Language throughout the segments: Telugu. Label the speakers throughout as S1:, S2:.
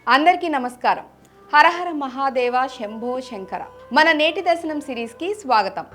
S1: అందరికీ నమస్కారం. హరహర మహాదేవ శంభో శంకర. మన నేటి దర్శనం సిరీస్కి స్వాగతం.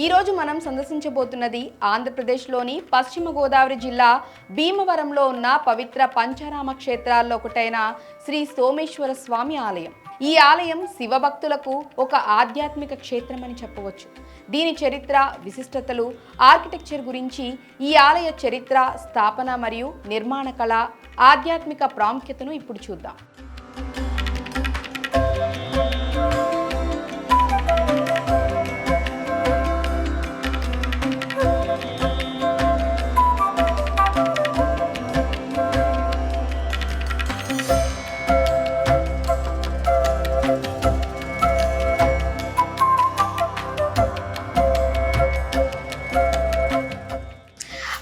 S1: ఈరోజు మనం సందర్శించబోతున్నది ఆంధ్రప్రదేశ్లోని పశ్చిమ గోదావరి జిల్లా భీమవరంలో ఉన్న పవిత్ర పంచారామ క్షేత్రాల్లో ఒకటైన శ్రీ సోమేశ్వర స్వామి ఆలయం. ఈ ఆలయం శివభక్తులకు ఒక ఆధ్యాత్మిక క్షేత్రమని చెప్పవచ్చు. దీని చరిత్ర, విశిష్టతలు, ఆర్కిటెక్చర్ గురించి, ఈ ఆలయ చరిత్ర, స్థాపన మరియు నిర్మాణ కళ, ఆధ్యాత్మిక ప్రాముఖ్యతను ఇప్పుడు చూద్దాం.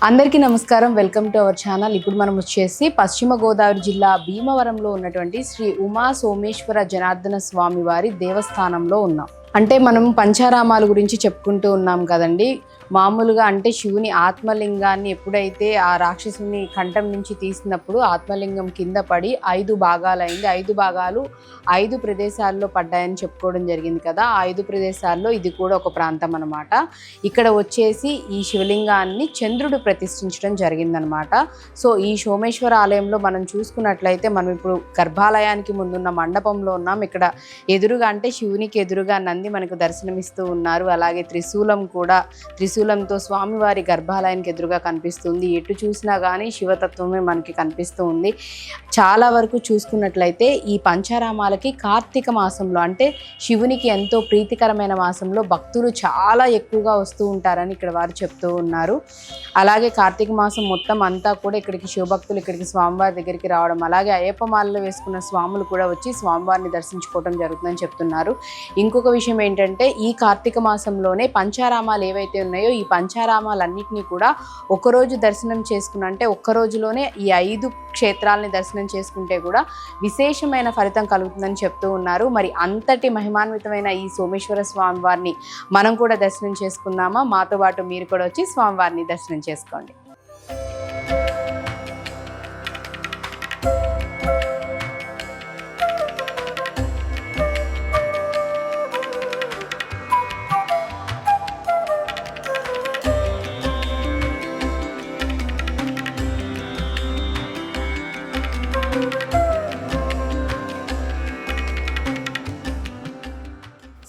S1: అందరికీ నమస్కారం. Welcome to our channel. ఇప్పుడు మనం వచ్చేసి పశ్చిమ గోదావరి జిల్లా భీమవరంలో ఉన్నటువంటి శ్రీ ఉమా సోమేశ్వర జనార్దన స్వామి వారి దేవస్థానంలో ఉన్నాం. అంటే మనం పంచారామాల గురించి చెప్పుకుంటూ ఉన్నాం కదండి. మామూలుగా అంటే శివుని ఆత్మలింగాన్ని ఎప్పుడైతే ఆ రాక్షసుని కంఠం నుంచి తీసినప్పుడు ఆత్మలింగం కింద పడి 5 భాగాలైంది. 5 భాగాలు 5 ప్రదేశాల్లో పడ్డాయని చెప్పుకోవడం జరిగింది కదా. ఆ 5 ప్రదేశాల్లో ఇది కూడా ఒక ప్రాంతం అనమాట. ఇక్కడ వచ్చేసి ఈ శివలింగాన్ని చంద్రుడు ప్రతిష్ఠించడం జరిగిందనమాట. సో ఈ సోమేశ్వర ఆలయంలో మనం చూసుకున్నట్లయితే మనం ఇప్పుడు గర్భాలయానికి ముందున్న మండపంలో ఉన్నాం. ఇక్కడ ఎదురుగా అంటే శివునికి ఎదురుగా నంది మనకు దర్శనమిస్తూ ఉన్నారు. అలాగే త్రిశూలంతో స్వామివారి గర్భాలయానికి ఎదురుగా కనిపిస్తుంది. ఎటు చూసినా కానీ శివతత్వమే మనకి కనిపిస్తూ ఉంది. చాలా వరకు చూసుకున్నట్లయితే ఈ పంచారామాలకి కార్తీక మాసంలో అంటే శివునికి ఎంతో ప్రీతికరమైన మాసంలో భక్తులు చాలా ఎక్కువగా వస్తూ ఉంటారని ఇక్కడ వారు చెప్తూ ఉన్నారు. అలాగే కార్తీక మాసం మొత్తం అంతా కూడా ఇక్కడికి శివభక్తులు ఇక్కడికి స్వామివారి దగ్గరికి రావడం, అలాగే అయ్యప్ప మాలలో వేసుకున్న స్వాములు కూడా వచ్చి స్వామివారిని దర్శించుకోవడం జరుగుతుందని చెప్తున్నారు. ఇంకొక విషయం ఏంటంటే ఈ కార్తీక మాసంలోనే పంచారామాలు ఏవైతే ఉన్నాయో ఈ పంచారామాలన్నింటినీ కూడా ఒకరోజు దర్శనం చేసుకున్న అంటే ఒక్క రోజులోనే ఈ 5 క్షేత్రాలని దర్శనం చేసుకుంటే కూడా విశేషమైన ఫలితం కలుగుతుందని చెప్తూ ఉన్నారు. మరి అంతటి మహిమాన్వితమైన ఈ సోమేశ్వర స్వామి వారిని మనం కూడా దర్శనం చేసుకుందామా? మాతో పాటు మీరు కూడా వచ్చి స్వామివారిని దర్శనం చేసుకోండి.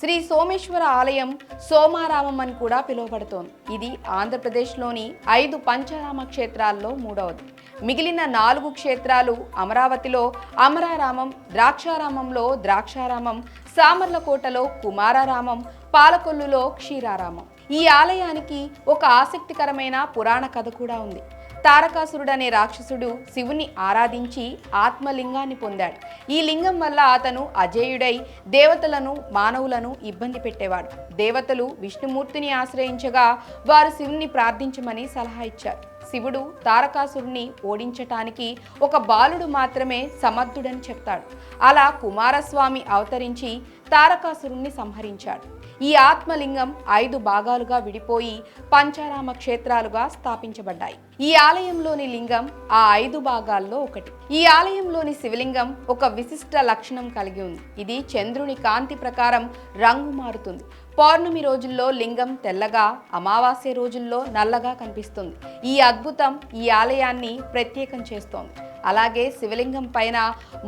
S1: శ్రీ సోమేశ్వర ఆలయం సోమారామం అని కూడా పిలువబడుతోంది. ఇది ఆంధ్రప్రదేశ్లోని 5 పంచారామ క్షేత్రాల్లో 3వది. మిగిలిన 4 క్షేత్రాలు అమరావతిలో అమరారామం, ద్రాక్షారామంలో ద్రాక్షారామం, సామర్లకోటలో కుమారారామం, పాలకొల్లులో క్షీరారామం. ఈ ఆలయానికి ఒక ఆసక్తికరమైన పురాణ కథ కూడా ఉంది. తారకాసురుడు అనే రాక్షసుడు శివుని ఆరాధించి ఆత్మలింగాన్ని పొందాడు. ఈ లింగం వల్ల అతను అజేయుడై దేవతలను, మానవులను ఇబ్బంది పెట్టేవాడు. దేవతలు విష్ణుమూర్తిని ఆశ్రయించగా వారు శివుని ప్రార్థించమని సలహా ఇచ్చారు. శివుడు తారకాసురుని ఓడించటానికి ఒక బాలుడు మాత్రమే సమర్థుడని చెప్తాడు. అలా కుమారస్వామి అవతరించి తారకాసురుణ్ణి సంహరించాడు. ఈ ఆత్మలింగం 5 భాగాలుగా విడిపోయి పంచారామ క్షేత్రాలుగా స్థాపించబడ్డాయి. ఈ ఆలయంలోని లింగం ఆ 5 భాగాల్లో ఒకటి. ఈ ఆలయంలోని శివలింగం ఒక విశిష్ట లక్షణం కలిగి ఉంది. ఇది చంద్రుని కాంతి ప్రకారం రంగు మారుతుంది. పౌర్ణమి రోజుల్లో లింగం తెల్లగా, అమావాస్య రోజుల్లో నల్లగా కనిపిస్తుంది. ఈ అద్భుతం ఈ ఆలయాన్ని ప్రత్యేకం చేస్తోంది. అలాగే శివలింగం పైన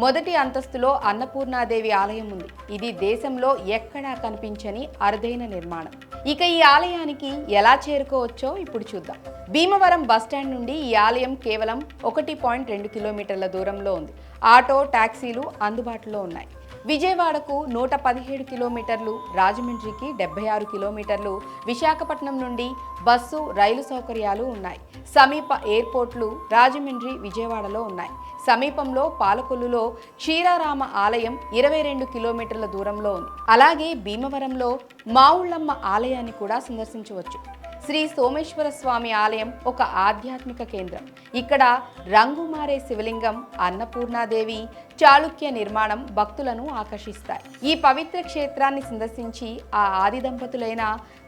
S1: మొదటి అంతస్తులో అన్నపూర్ణాదేవి ఆలయం ఉంది. ఇది దేశంలో ఎక్కడా కనిపించని అరుదైన నిర్మాణం. ఇక ఈ ఆలయానికి ఎలా చేరుకోవచ్చో ఇప్పుడు చూద్దాం. భీమవరం బస్టాండ్ నుండి ఈ ఆలయం కేవలం 1.2 కిలోమీటర్ల దూరంలో ఉంది. ఆటో, టాక్సీలు అందుబాటులో ఉన్నాయి. విజయవాడకు 117 కిలోమీటర్లు, రాజమండ్రికి 76 కిలోమీటర్లు, విశాఖపట్నం నుండి బస్సు, రైలు సౌకర్యాలు ఉన్నాయి. సమీప ఎయిర్పోర్ట్లు రాజమండ్రి, విజయవాడలో ఉన్నాయి. సమీపంలో పాలకొల్లులో క్షీరారామ ఆలయం 22 కిలోమీటర్ల దూరంలో ఉంది. అలాగే భీమవరంలో మావుళ్ళమ్మ ఆలయాన్ని కూడా సందర్శించవచ్చు. శ్రీ సోమేశ్వర స్వామి ఆలయం ఒక ఆధ్యాత్మిక కేంద్రం. ఇక్కడ రంగు మారే శివలింగం, అన్నపూర్ణాదేవి చాళుక్య నిర్మాణం భక్తులను ఆకర్షిస్తాయి. ఈ పవిత్ర క్షేత్రాన్ని సందర్శించి ఆ ఆది దంపతులైన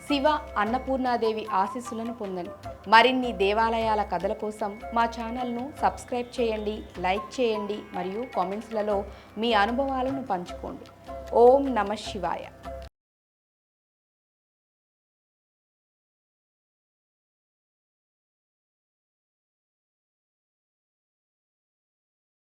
S1: శివ, అన్నపూర్ణాదేవి ఆశీస్సులను పొందండి. మరిన్ని దేవాలయాల కథల కోసం మా ఛానల్ను సబ్స్క్రైబ్ చేయండి, లైక్ చేయండి మరియు కామెంట్స్లలో మీ అనుభవాలను పంచుకోండి. ఓం నమః శివాయ.